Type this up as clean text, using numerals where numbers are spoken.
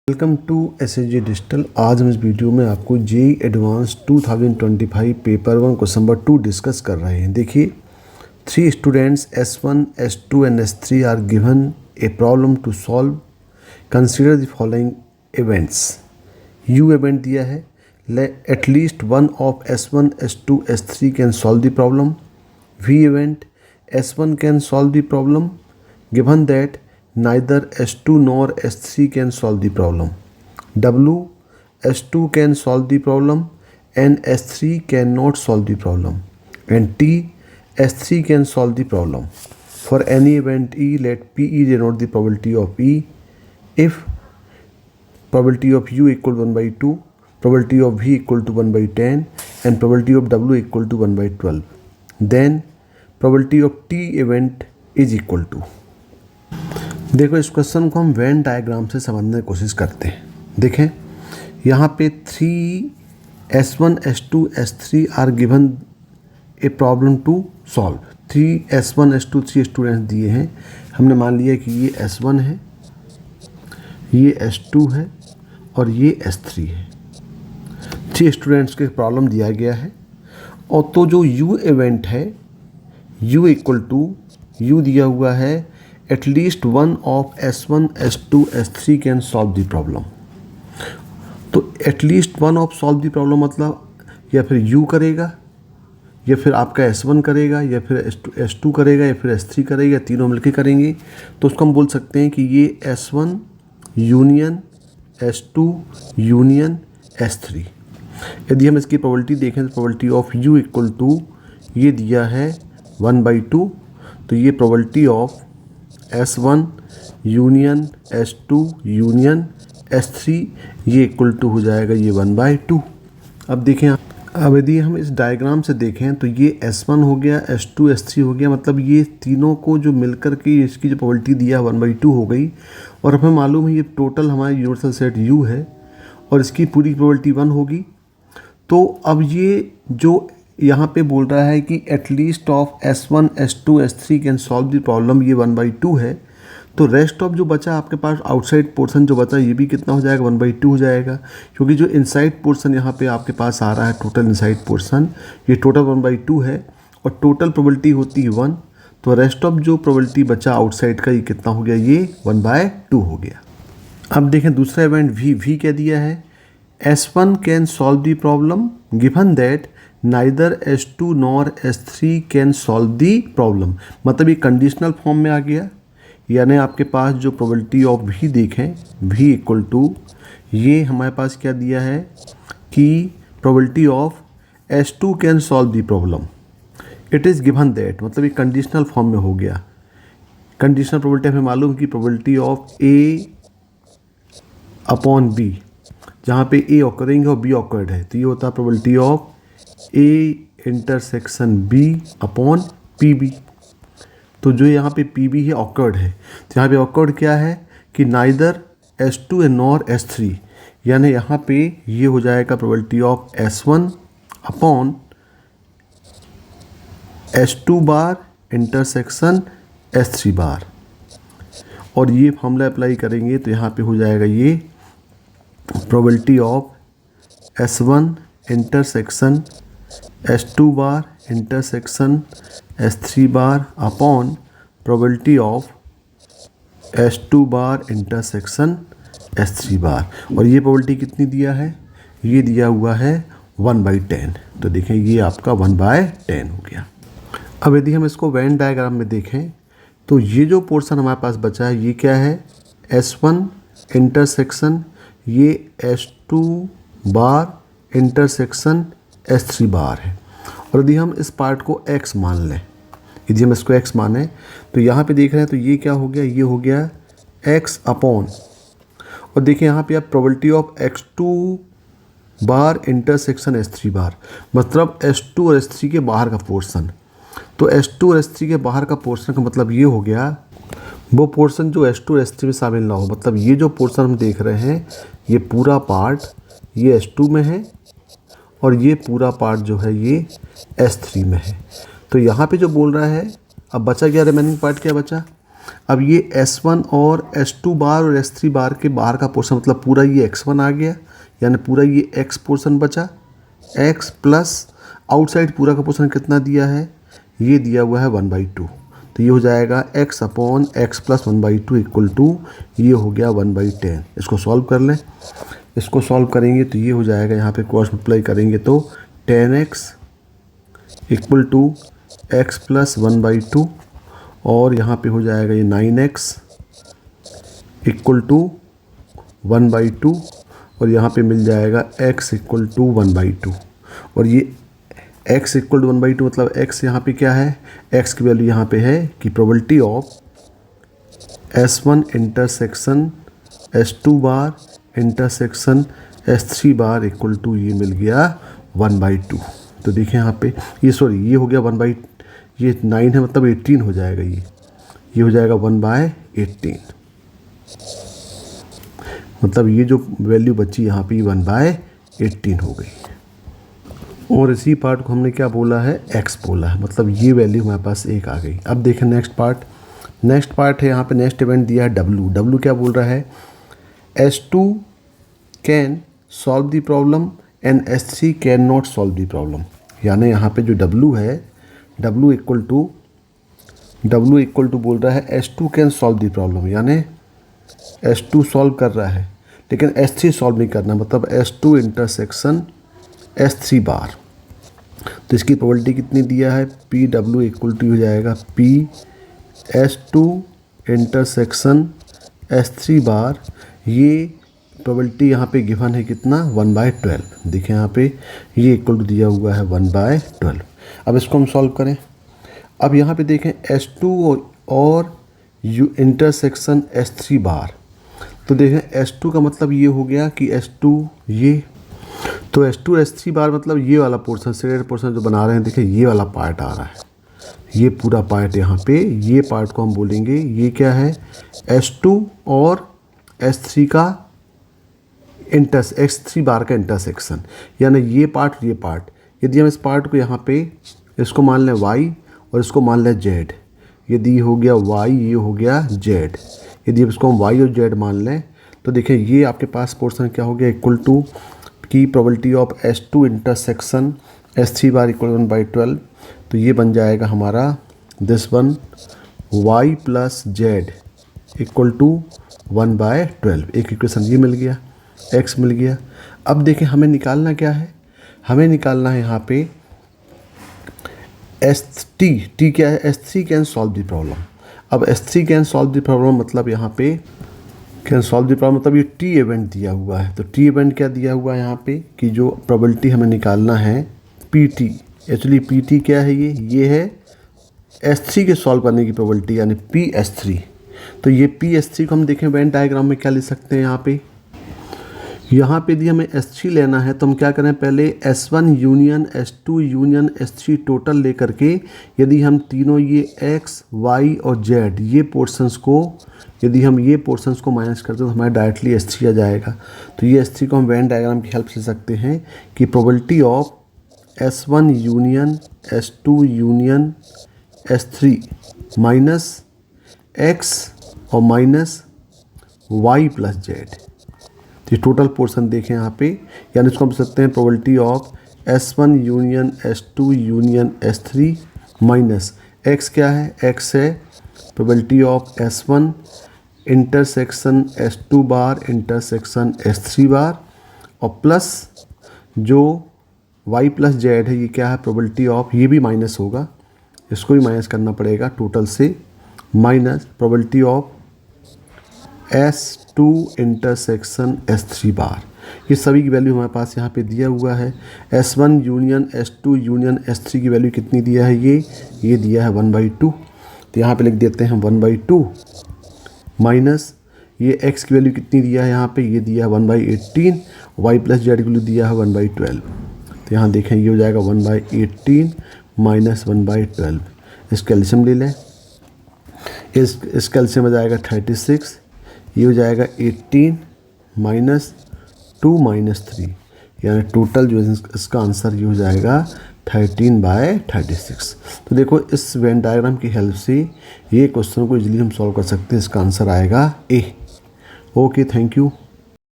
Welcome to SSG digital. आज हम इस वीडियो में आपको JEE advance 2025 paper 1 question number 2 discuss कर रहे हैं। देखिए, 3 students S1, S2 and S3 are given a problem to solve. Consider the following events. U event दिया है, at least one of S1, S2, S3 can solve the problem. V event, S1 can solve the problem given that neither S2 nor S3 can solve the problem. W, S2 can solve the problem and S3 cannot solve the problem. And T, S3 can solve the problem. For any event E, let PE denote the probability of E. If probability of U equal to 1 by 2, probability of V equal to 1 by 10 and probability of W equal to 1 by 12, then probability of T event is equal to। देखो, इस question को हम Venn diagram से समझने की कोशिश करते हैं। देखें, यहाँ पे 3 S1, S2, S3 are given a problem to solve. 3 S1, S2, 3 students दिए हैं। हमने मान लिया कि ये S1 है, ये S2 है और ये S3 है। 3 स्टूडेंट्स के प्रॉब्लम दिया गया है। और तो जो U इवेंट है, U इक्वल टू U दिया हुआ है, at least one of S1, S2, S3 can solve the problem. तो at least one of solve the problem मतलब या फिर U करेगा, या फिर आपका S1 करेगा, या फिर S2 करेगा, या फिर S3 करेगा, तीनों मिलकर करेंगे। तो उसको हम बोल सकते हैं कि ये S1 union S2 union S3। यदि हम इसकी प्रोबेबिलिटी देखें तो probability of U equal to ये दिया है 1/2। तो ये probability of S1 union S2 union S3 ये इक्वल टू हो जाएगा ये 1/2। अब देखें, अब यदि हम इस डायग्राम से देखें तो ये S1 हो गया, S2 S3 हो गया, मतलब ये तीनों को जो मिलकर के इसकी जो प्रोबेबिलिटी दिया 1/2 हो गई। और हमें मालूम है ये टोटल हमारा यूनिवर्सल सेट U है और इसकी पूरी प्रोबेबिलिटी 1 होगी। तो अब ये जो यहाँ पे बोल रहा है कि at least of S1, S2, S3 can solve the problem, ये 1/2 है। तो रेस्ट ऑफ जो बचा आपके पास आउटसाइड पोर्शन जो बचा, ये भी कितना हो जाएगा, 1/2 हो जाएगा। क्योंकि जो इनसाइड पोर्शन यहाँ पे आपके पास आ रहा है, टोटल इनसाइड पोर्शन, ये टोटल 1/2 है और टोटल प्रोबेबिलिटी होती है 1। तो रेस्ट ऑफ जो प्रोबेबिलिटी बचा आउटसाइड का, ये कितना हो गया, ये 1/2 हो गया। अब देखें दूसरा इवेंट V क्या दिया है, S1 can solve the problem given that neither S2 nor S3 can solve the problem. मतलब ये कंडीशनल फॉर्म में आ गया, यानी आपके पास जो प्रोबेबिलिटी ऑफ V देखें, V इक्वल टू ये हमारे पास क्या दिया है कि probability of S2 can solve the problem, it is given that, मतलब ये कंडीशनल फॉर्म में हो गया। कंडीशनल प्रोबेबिलिटी हमें मालूम कि probability of A upon B, जहाँ पे A ऑकरिंग है और B ऑकर्ड है, तो ये होता है probability of A intersection B upon PB। तो जो यहाँ पे PB है ऑकर्ड है, तो यहाँ पे ऑकर्ड क्या है कि neither S2 and nor S3, यानी यहाँ पे ये हो जाएगा probability of S1 upon S2 bar intersection S3 बार। और ये फॉर्मूला अप्लाई करेंगे तो यहाँ पे हो जाएगा ये probability of S1 intersection S2 bar intersection S3 bar upon probability of S2 bar intersection S3 बार। और ये प्रोबेबिलिटी कितनी दिया है, ये दिया हुआ है 1/10। तो देखें ये आपका 1/10 हो गया। अब यदि हम इसको वेन डायग्राम में देखें तो ये जो पोर्शन हमारे पास बचा है, ये क्या है, S1 इंटरसेक्शन ये S2 बार इंटरसेक्शन S3 बार है। और यदि हम इस पार्ट को X मान लें, यदि हम इसको X माने तो यहाँ पे देख रहे हैं तो ये क्या हो गया, ये हो गया X अपॉन, और देखिए यहाँ पे आप probability of X2 bar intersection S3 बार, मतलब S2 और S3 के बाहर का पोर्शन। तो S2 और S3 के बाहर का पोर्शन का मतलब ये हो गया वो पोर्शन जो S2 और S3 में शामिल ना हो। मतलब ये जो पोर्शन हम देख रहे हैं, ये पूरा पार्ट ये S2 में है और ये पूरा पार्ट जो है ये S3 में है। तो यहाँ पे जो बोल रहा है, अब बचा क्या, रिमेनिंग पार्ट क्या बचा, अब ये S1 और S2 बार और S3 बार के बाहर का पोर्शन मतलब पूरा ये X1 आ गया, यानी पूरा ये X पोर्शन बचा, X प्लस आउटसाइड पूरा का पोर्शन कितना दिया है, ये दिया हुआ है 1/2। तो ये हो जाएगा x upon x plus 1/2 equal to, ये हो गया 1/10। इसको सॉल्व कर लें, इसको सॉल्व करेंगे तो ये हो जाएगा, यहाँ पे क्रॉस मल्टीप्लाई करेंगे तो 10x equal to x plus 1/2 और यहाँ पे हो जाएगा ये 9x इक्वल टू 1/2 और यहाँ पे मिल जाएगा x इक्वल टू 1/2। और ये x इक्वल टू 1/2 मतलब x यहाँ पे क्या है, x की वैल्यू यहाँ पे है कि probability of S1 intersection S2 bar intersection S3 bar equal to ये मिल गया 1/2। तो देखें यहाँ पे ये ये हो गया ये 9 है मतलब 18 हो जाएगा, ये हो जाएगा 1/18। मतलब ये जो वैल्यू बची यहाँ पे 1/18 हो गई। और इसी पार्ट को हमने क्या बोला है, x बोला है, मतलब ये वैल्यू हमारे पास 1 आ गई। अब देखें नेक्स्ट पार्ट है, यहाँ पे नेक्स्ट इवेंट दिया है w क्या बोल रहा है, S2 can solve the problem and S3 can not solve the problem. यानी यहाँ पे जो w है, w इक्वल टू बोल रहा है S2 can solve the problem, यानी S2 सॉल्व कर रहा है लेकिन S3 सॉल्व नहीं करना, मतलब S2 इंटरसेक्शन S3 बार। तो इसकी प्रोबेबिलिटी कितनी दिया है, PW इक्वल टू हो जाएगा P S2 इंटरसेक्शन S3 बार। ये प्रोबेबिलिटी यहाँ पे गिवन है कितना, 1/12। देखिए यहाँ पे ये इक्वल टू दिया हुआ है 1/12। अब इसको हम सॉल्व करें। अब यहाँ पे देखें S2 और इंटरसेक्शन S3 बार, तो देखें S2 का मतलब ये हो गया कि S2 ये, तो S2 S3 बार मतलब ये वाला पोर्शन, सेकेंड पोर्शन जो बना रहे हैं, देखिए ये वाला पार्ट आ रहा है, ये पूरा पार्ट यहाँ पे, ये पार्ट को हम बोलेंगे ये क्या है, S2 और S3 का S3 बार का इंटरसेक्शन, यानी ये पार्ट। यदि हम इस पार्ट को यहाँ पे इसको मान लें y और इसको मान लें z, यदि ये हो गया y, ये हो गया z, यदि इसको हम y और z मान लें तो देखिए ये आपके पास पोर्शन क्या हो गया, इक्वल टू की probability of S2 intersection S3 bar equal 1/12। तो ये बन जाएगा हमारा this one y plus z equal to 1/12। एक इक्वेशन ये मिल गया, x मिल गया। अब देखें हमें निकालना क्या है, हमें निकालना है यहाँ पे S3 क्या है, S3 can solve the problem. अब S3 can solve the problem मतलब यहाँ पे कैन सॉल्व द प्रॉब्लम मतलब ये T इवेंट दिया हुआ है। तो T इवेंट क्या दिया हुआ है यहाँ पे कि जो प्रोबेबिलिटी हमें निकालना है PT, एक्चुअली PT क्या है, ये है S3 के सॉल्व करने की प्रोबेबिलिटी, यानी PS3। तो ये PS3 को हम देखें वेन डायग्राम में क्या लिख सकते हैं, यहाँ पे यदि हमें S3 लेना है तो हम क्या करें, पहले S1 union S2 union S3 total लेकर के यदि हम तीनों ये X, Y और Z ये पोर्शंस को, यदि हम ये पोर्शंस को माइनस करते हैं तो हमारा डायरेक्टली S3 आ जाएगा। तो ये S3 को हम वेन डायग्राम की हेल्प से सकते हैं कि probability of S1 union S2 union S3 minus X और माइनस Y प्लस Z। तो टोटल पोर्शन देखें यहाँ पे, यानी इसको हम सकते हैं probability of S1 union S2 union S3 minus X क्या है, X है probability of S1 intersection S2 bar intersection S3 बार, और प्लस जो Y प्लस Z है ये क्या है, प्रोबेबिलिटी ऑफ, ये भी माइनस होगा, इसको भी माइनस करना पड़ेगा टोटल से, minus probability of S2 intersection S3 बार। ये सभी की वैल्यू हमारे पास यहाँ पे दिया हुआ है। S1 union S2 union S3 की वैल्यू कितनी दिया है, ये दिया है 1/2। तो यहाँ पे लिख देते हैं 1/2 माइनस ये x की वैल्यू कितनी दिया है, यहाँ पे ये दिया है 1/18, y प्लस z की वैल्यू दिया है 1/12। तो यहाँ देखें ये हो जाएगा 1/18 माइनस 1/12। इस कैल्शियम ले लें, इस कैल्शियम में जाएगा 36, ये हो जाएगा 18 माइनस 2 माइनस 3, यानी टोटल जो है इसका आंसर ये हो जाएगा 13/36। तो देखो इस वेन डायग्राम की हेल्प से ये क्वेश्चन को इजीली हम सॉल्व कर सकते हैं। इसका आंसर आएगा ए। Okay, thank you.